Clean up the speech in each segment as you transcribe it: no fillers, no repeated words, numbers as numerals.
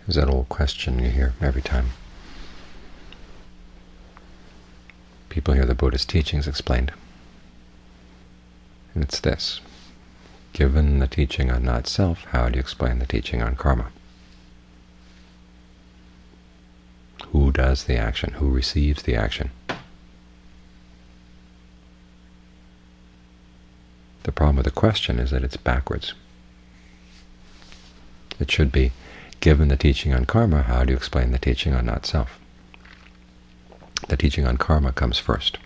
There's that old question you hear every time people hear the Buddha's teachings explained, and it's this: given the teaching on not-self, how do you explain the teaching on karma? Who does the action? Who receives the action? The problem with the question is that it's backwards. It should be, given the teaching on karma, how do you explain the teaching on not-self? The teaching on karma comes first.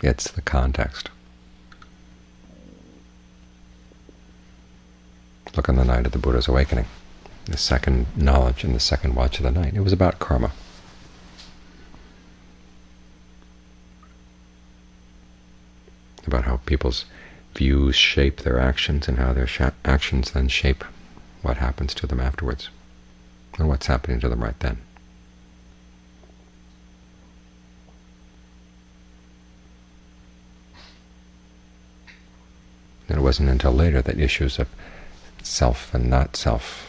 It's the context. Look on the night of the Buddha's awakening, the second knowledge in the second watch of the night. It was about karma. About how people's views shape their actions and how their actions then shape what happens to them afterwards, and what's happening to them right then. And it wasn't until later that issues of self and not self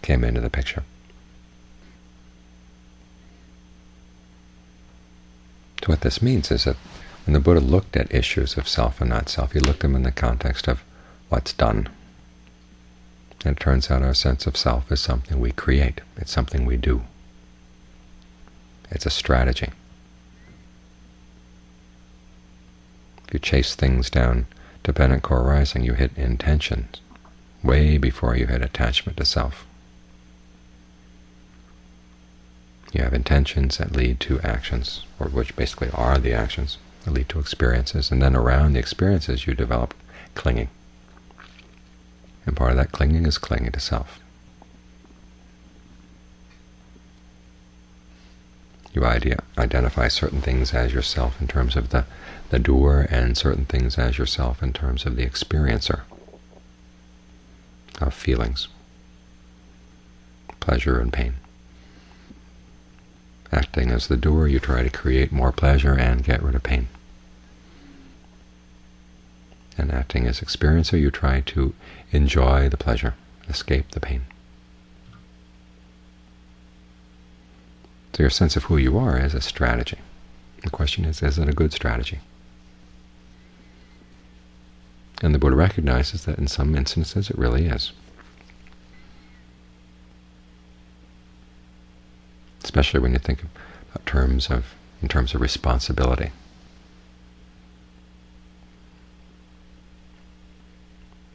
came into the picture. So what this means is that when the Buddha looked at issues of self and not self, he looked at them in the context of what's done. And it turns out our sense of self is something we create. It's something we do. It's a strategy. If you chase things down dependent core rising, you hit intentions way before you hit attachment to self. You have intentions that lead to actions, or which basically are the actions that lead to experiences, and then around the experiences you develop clinging. And part of that clinging is clinging to self. You identify certain things as yourself in terms of the doer, and certain things as yourself in terms of the experiencer of feelings, pleasure and pain. Acting as the doer, you try to create more pleasure and get rid of pain. And acting as experiencer, you try to enjoy the pleasure, escape the pain. So your sense of who you are is a strategy. The question is it a good strategy? And the Buddha recognizes that in some instances it really is. Especially when you think about in terms of responsibility.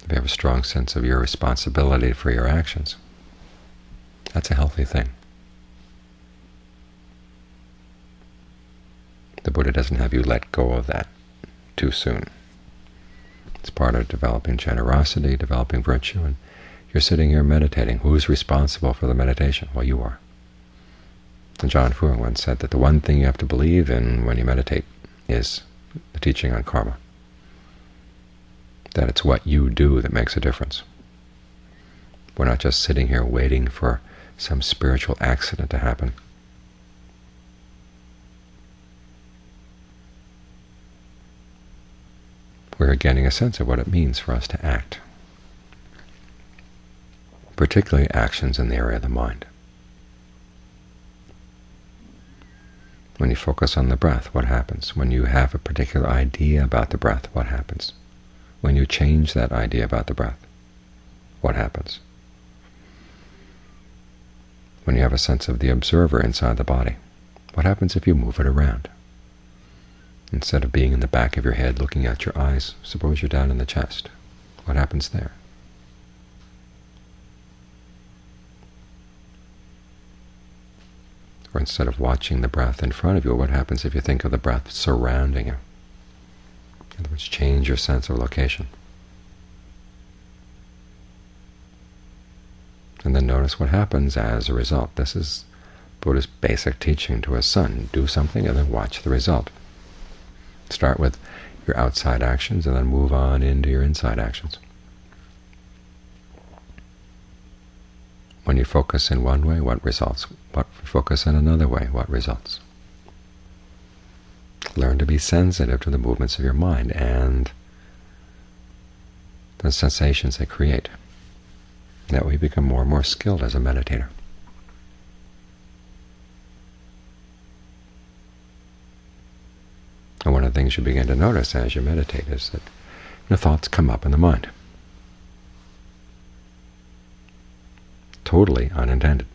If you have a strong sense of your responsibility for your actions, that's a healthy thing. The Buddha doesn't have you let go of that too soon. It's part of developing generosity, developing virtue, and you're sitting here meditating. Who's responsible for the meditation? Well, you are. And John Fu once said that the one thing you have to believe in when you meditate is the teaching on karma, that it's what you do that makes a difference. We're not just sitting here waiting for some spiritual accident to happen. We're getting a sense of what it means for us to act, particularly actions in the area of the mind. When you focus on the breath, what happens? When you have a particular idea about the breath, what happens? When you change that idea about the breath, what happens? When you have a sense of the observer inside the body, what happens if you move it around? Instead of being in the back of your head looking at your eyes, suppose you're down in the chest. What happens there? Or instead of watching the breath in front of you, what happens if you think of the breath surrounding you? In other words, change your sense of location. And then notice what happens as a result. This is Buddha's basic teaching to his son. Do something and then watch the result. Start with your outside actions and then move on into your inside actions. When you focus in one way, what results? Focus in another way, what results? Learn to be sensitive to the movements of your mind and the sensations they create. That way you become more and more skilled as a meditator. And one of the things you begin to notice as you meditate is that thoughts come up in the mind. Totally unintended.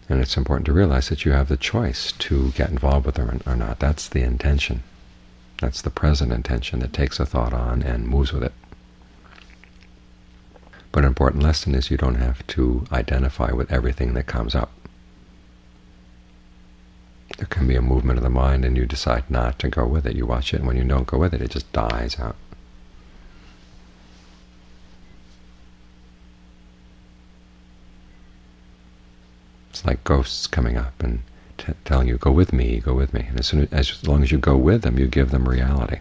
And it's important to realize that you have the choice to get involved with them or not. That's the intention. That's the present intention that takes a thought on and moves with it. But an important lesson is you don't have to identify with everything that comes up. There can be a movement of the mind and you decide not to go with it. You watch it, and when you don't go with it, it just dies out. It's like ghosts coming up and telling you, go with me, go with me. And as long as you go with them, you give them reality.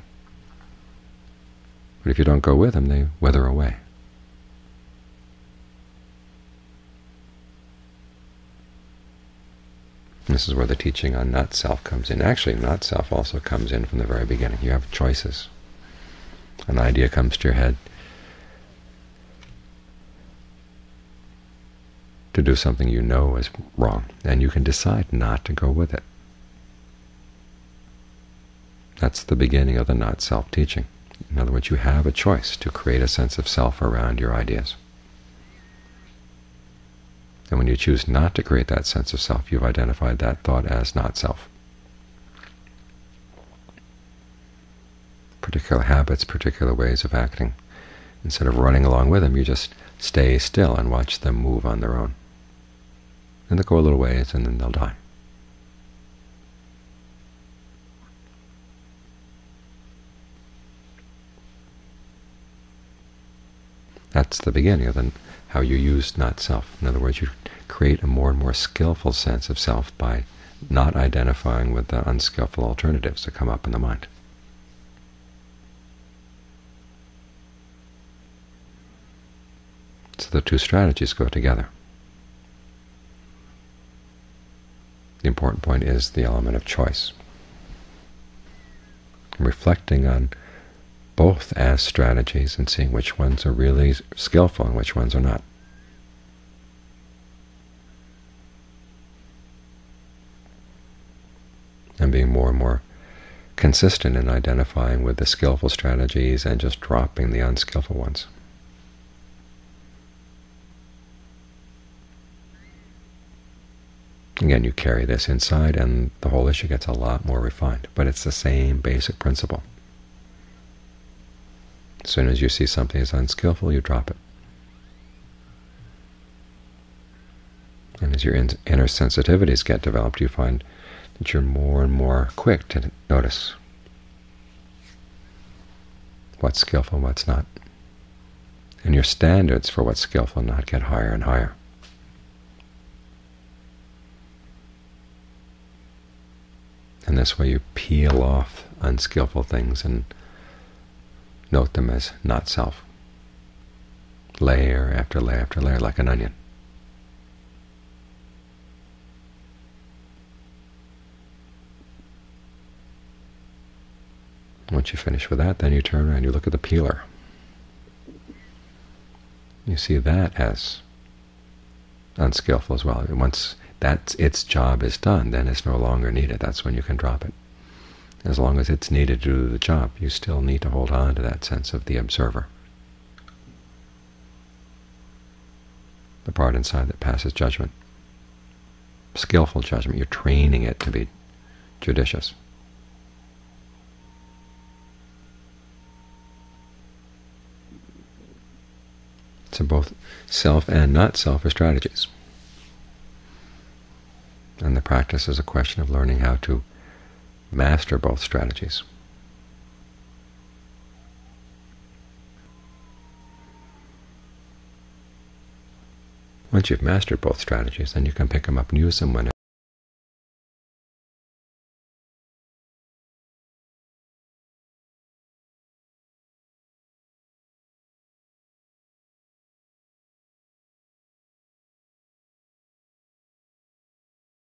But if you don't go with them, they wither away. This is where the teaching on not-self comes in. Actually, not-self also comes in from the very beginning. You have choices. An idea comes to your head to do something you know is wrong, and you can decide not to go with it. That's the beginning of the not-self teaching. In other words, you have a choice to create a sense of self around your ideas. And when you choose not to create that sense of self, you've identified that thought as not self. Particular habits, particular ways of acting. Instead of running along with them, you just stay still and watch them move on their own. And they'll go a little ways, and then they'll die. That's the beginning of how you use not-self. In other words, you create a more and more skillful sense of self by not identifying with the unskillful alternatives that come up in the mind. So the two strategies go together. The important point is the element of choice. Reflecting on both as strategies and seeing which ones are really skillful and which ones are not. And being more and more consistent in identifying with the skillful strategies and just dropping the unskillful ones. Again, you carry this inside and the whole issue gets a lot more refined, but it's the same basic principle. As soon as you see something as unskillful, you drop it. And as your inner sensitivities get developed, you find that you're more and more quick to notice what's skillful and what's not. And your standards for what's skillful and not get higher and higher. And this way you peel off unskillful things and note them as not self, layer after layer after layer, like an onion. Once you finish with that, then you turn around, you look at the peeler. You see that as unskillful as well. And once its job is done, then it's no longer needed. That's when you can drop it. As long as it's needed to do the job, you still need to hold on to that sense of the observer, the part inside that passes judgment. Skillful judgment. You're training it to be judicious. So both self and not self are strategies. And the practice is a question of learning how to master both strategies. Once you've mastered both strategies, then you can pick them up and use them when